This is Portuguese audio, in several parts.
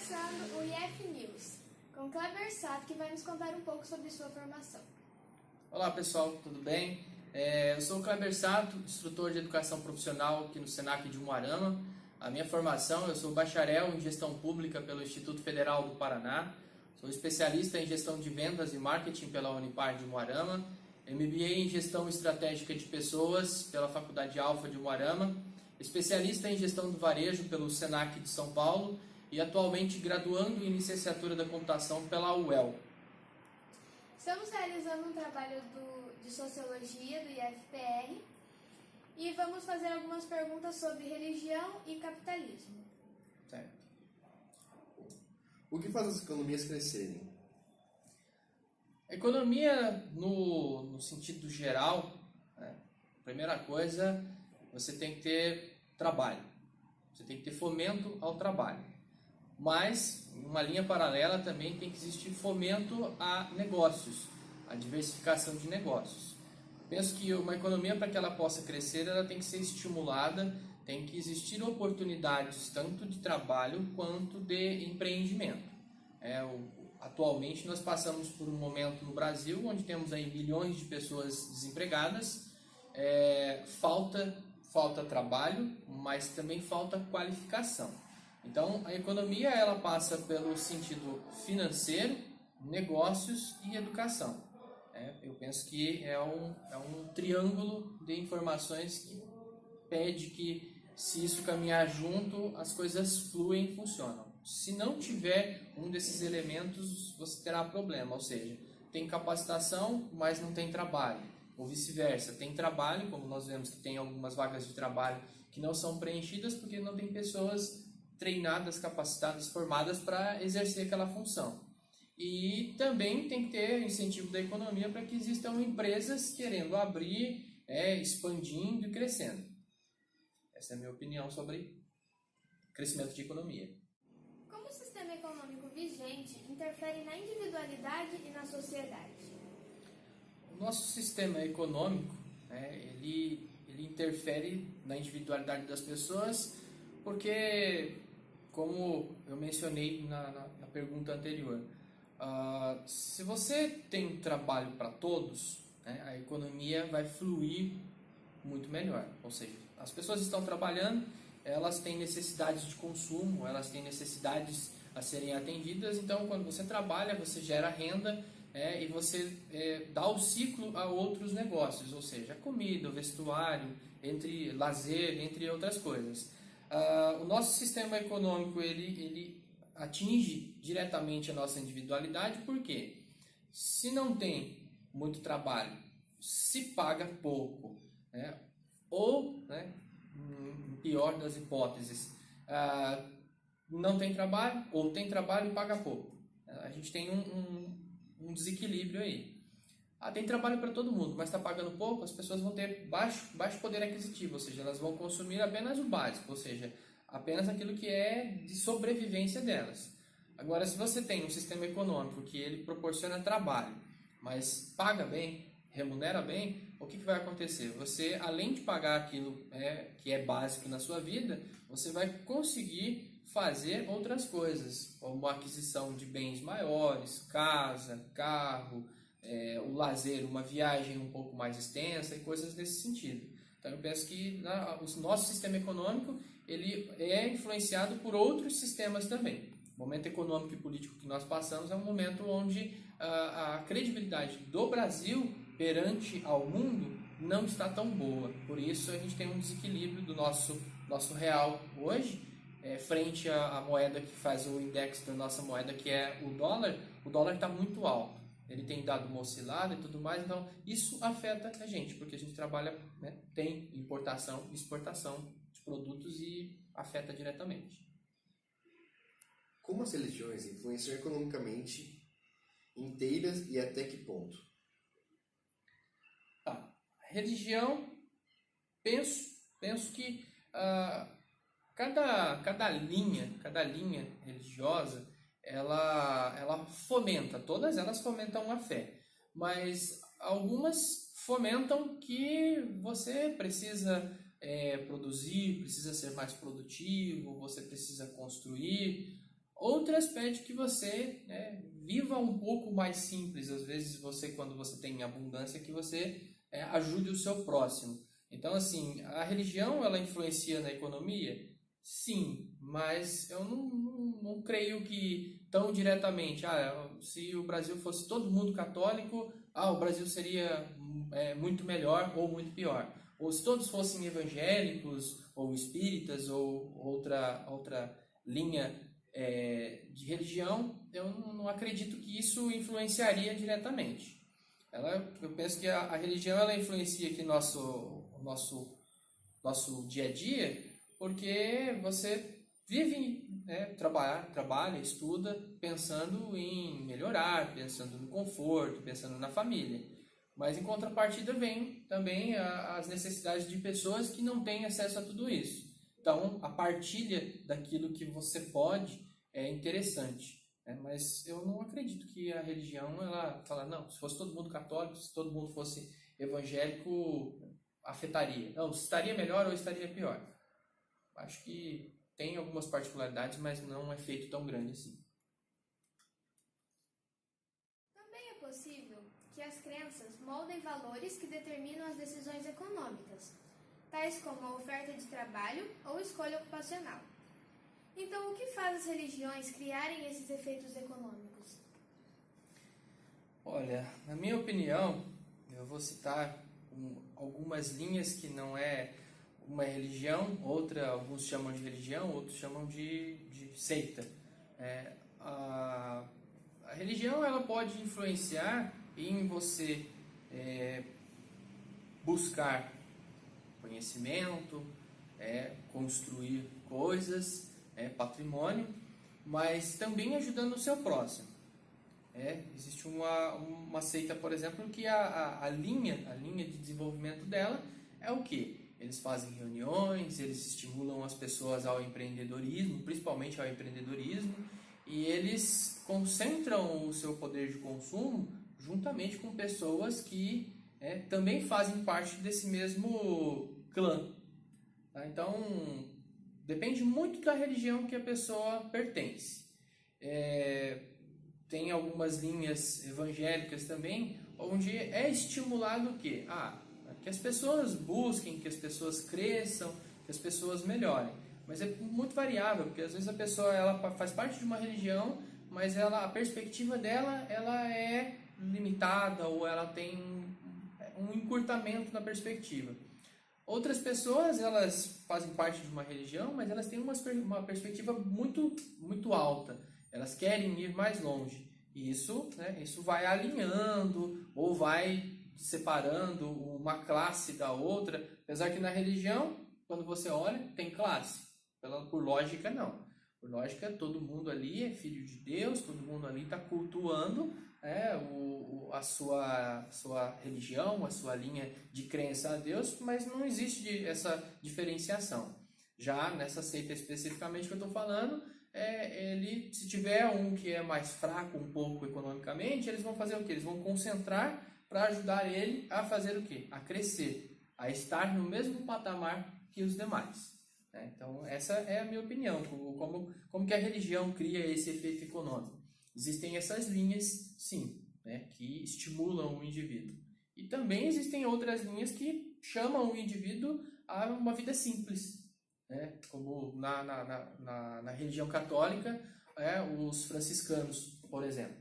começando o IF News, com Kleber Sato, que vai nos contar um pouco sobre sua formação. Olá pessoal, tudo bem? Eu sou o Kleber Sato, instrutor de educação profissional aqui no Senac de Umuarama. A minha formação, eu sou bacharel em gestão pública pelo Instituto Federal do Paraná, sou especialista em gestão de vendas e marketing pela Unipar de Umuarama, MBA em gestão estratégica de pessoas pela Faculdade Alfa de Umuarama, especialista em gestão do varejo pelo Senac de São Paulo e atualmente graduando em licenciatura da computação pela UEL. Estamos realizando um trabalho de Sociologia do IFPR e vamos fazer algumas perguntas sobre religião e capitalismo. Certo. O que faz as economias crescerem? A economia, no sentido geral, primeira coisa, você tem que ter trabalho, você tem que ter fomento ao trabalho. Mas, em uma linha paralela, também tem que existir fomento a negócios, a diversificação de negócios. Penso que uma economia, para que ela possa crescer, ela tem que ser estimulada, tem que existir oportunidades tanto de trabalho quanto de empreendimento. Atualmente, nós passamos por um momento no Brasil onde temos aí milhões de pessoas desempregadas, falta trabalho, mas também falta qualificação. Então, a economia ela passa pelo sentido financeiro, negócios e educação. Eu penso que é um triângulo de informações que pede que, se isso caminhar junto, as coisas fluem e funcionam. Se não tiver um desses elementos, você terá problema, ou seja, tem capacitação, mas não tem trabalho. Ou vice-versa, tem trabalho, como nós vemos que tem algumas vagas de trabalho que não são preenchidas porque não tem pessoas treinadas, capacitadas, formadas para exercer aquela função. E também tem que ter incentivo da economia para que existam empresas querendo abrir, expandindo e crescendo. Essa é a minha opinião sobre crescimento de economia. Como o sistema econômico vigente interfere na individualidade e na sociedade? O nosso sistema econômico, ele interfere na individualidade das pessoas porque, como eu mencionei na pergunta anterior, se você tem um trabalho para todos, a economia vai fluir muito melhor. Ou seja, as pessoas estão trabalhando, elas têm necessidades de consumo, elas têm necessidades a serem atendidas, então quando você trabalha, você gera renda e você dá o ciclo a outros negócios, ou seja, a comida, o vestuário, entre lazer, entre outras coisas. O nosso sistema econômico ele atinge diretamente a nossa individualidade, porque se não tem muito trabalho, se paga pouco, ou, em pior das hipóteses, não tem trabalho, ou tem trabalho e paga pouco. A gente tem um desequilíbrio aí. Tem trabalho para todo mundo, mas está pagando pouco, as pessoas vão ter baixo poder aquisitivo, ou seja, elas vão consumir apenas o básico, ou seja, apenas aquilo que é de sobrevivência delas. Agora, se você tem um sistema econômico que ele proporciona trabalho, mas paga bem, remunera bem, o que vai acontecer? Você, além de pagar aquilo que é básico na sua vida, você vai conseguir fazer outras coisas, como a aquisição de bens maiores, casa, carro, o lazer, uma viagem um pouco mais extensa e coisas nesse sentido. Então eu penso que o nosso sistema econômico ele é influenciado por outros sistemas também. O momento econômico e político que nós passamos é um momento onde a credibilidade do Brasil perante ao mundo não está tão boa. Por isso a gente tem um desequilíbrio do nosso real hoje, frente à moeda que faz o index da nossa moeda, que é o dólar está muito alto. Ele tem dado uma oscilada e tudo mais, então isso afeta a gente, porque a gente trabalha, tem importação e exportação de produtos e afeta diretamente. Como as religiões influenciam economicamente inteiras e até que ponto? Religião, penso que cada linha religiosa ela fomenta, todas elas fomentam a fé, mas algumas fomentam que você precisa produzir, precisa ser mais produtivo, você precisa construir. Outras pedem que você, né, viva um pouco mais simples. Às vezes você, quando você tem abundância, que você ajude o seu próximo. Então, assim, a religião, ela influencia na economia? Sim, mas eu não creio que tão diretamente. Se o Brasil fosse todo mundo católico, o Brasil seria muito melhor ou muito pior. Ou se todos fossem evangélicos ou espíritas ou outra linha de religião, eu não acredito que isso influenciaria diretamente. Eu penso que a religião ela influencia aqui nosso dia a dia, porque você vive, trabalha, estuda, pensando em melhorar, pensando no conforto, pensando na família. Mas em contrapartida vem também as necessidades de pessoas que não têm acesso a tudo isso. Então, a partilha daquilo que você pode é interessante. Mas eu não acredito que a religião, ela fala, não, se fosse todo mundo católico, se todo mundo fosse evangélico, afetaria. Não, estaria melhor ou estaria pior. Acho que tem algumas particularidades, mas não é feito tão grande assim. Também é possível que as crenças moldem valores que determinam as decisões econômicas, tais como a oferta de trabalho ou escolha ocupacional. Então, o que faz as religiões criarem esses efeitos econômicos? Olha, na minha opinião, eu vou citar algumas linhas que não é uma religião, alguns chamam de religião, outros chamam de seita. A religião ela pode influenciar em você buscar conhecimento, construir coisas, patrimônio, mas também ajudando o seu próximo. Existe uma seita, por exemplo, que a linha de desenvolvimento dela é o quê? Eles fazem reuniões, eles estimulam as pessoas ao empreendedorismo, principalmente ao empreendedorismo, e eles concentram o seu poder de consumo juntamente com pessoas que também fazem parte desse mesmo clã. Tá? Então, depende muito da religião que a pessoa pertence. Tem algumas linhas evangélicas também, onde é estimulado o quê? Que as pessoas busquem, que as pessoas cresçam, que as pessoas melhorem. Mas é muito variável, porque às vezes a pessoa ela faz parte de uma religião, mas a perspectiva dela ela é limitada ou ela tem um encurtamento na perspectiva. Outras pessoas elas fazem parte de uma religião, mas elas têm uma perspectiva muito, muito alta. Elas querem ir mais longe. E isso vai alinhando ou vai separando uma classe da outra. Apesar que na religião, quando você olha, tem classe. Por lógica, não. Por lógica, todo mundo ali é filho de Deus, todo mundo ali está cultuando a sua religião, a sua linha de crença a Deus, mas não existe essa diferenciação. Já nessa seita especificamente que eu estou falando, se tiver um que é mais fraco um pouco economicamente, eles vão fazer o quê? Eles vão concentrar para ajudar ele a fazer o quê? A crescer, a estar no mesmo patamar que os demais. Então, essa é a minha opinião, como que a religião cria esse efeito econômico. Existem essas linhas, sim, que estimulam o indivíduo. E também existem outras linhas que chamam o indivíduo a uma vida simples, como na religião católica, os franciscanos, por exemplo.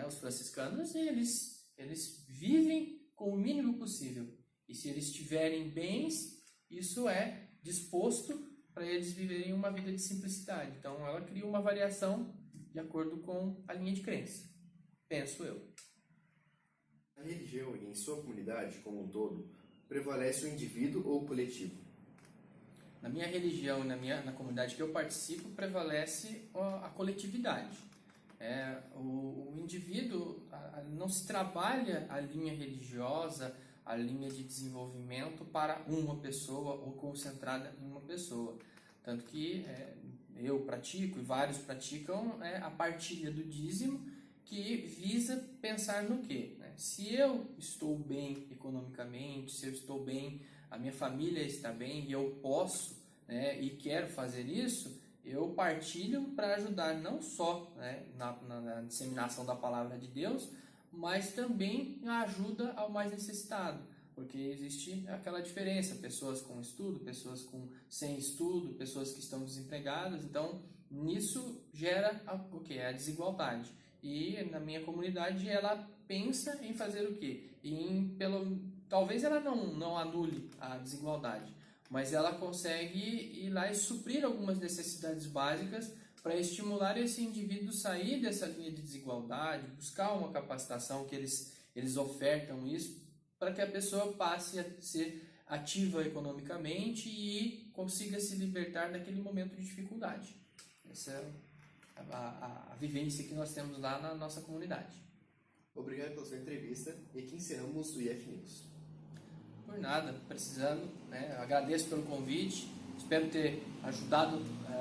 Os franciscanos, eles vivem com o mínimo possível. E se eles tiverem bens, isso é disposto para eles viverem uma vida de simplicidade. Então, ela cria uma variação de acordo com a linha de crença, penso eu. A religião, em sua comunidade como um todo, prevalece o indivíduo ou o coletivo? Na minha religião e na comunidade que eu participo, prevalece a coletividade. O indivíduo, não se trabalha a linha religiosa, a linha de desenvolvimento para uma pessoa ou concentrada em uma pessoa. Tanto que eu pratico e vários praticam a partilha do dízimo, que visa pensar no quê? Se eu estou bem economicamente, se eu estou bem, a minha família está bem e eu posso e quero fazer isso, eu partilho para ajudar não só, né, na disseminação da palavra de Deus, mas também na ajuda ao mais necessitado, porque existe aquela diferença, pessoas com estudo, pessoas sem estudo, pessoas que estão desempregadas, então nisso gera o que? A desigualdade. E na minha comunidade ela pensa em fazer o quê? Talvez ela não anule a desigualdade, mas ela consegue ir lá e suprir algumas necessidades básicas para estimular esse indivíduo a sair dessa linha de desigualdade, buscar uma capacitação que eles ofertam isso, para que a pessoa passe a ser ativa economicamente e consiga se libertar daquele momento de dificuldade. Essa é a vivência que nós temos lá na nossa comunidade. Obrigado pela sua entrevista e que encerramos o IF News. Por nada, precisando, né? Agradeço pelo convite, espero ter ajudado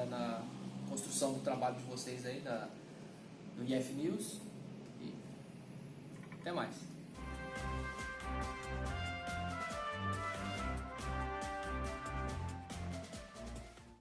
na construção do trabalho de vocês aí do IF News e até mais.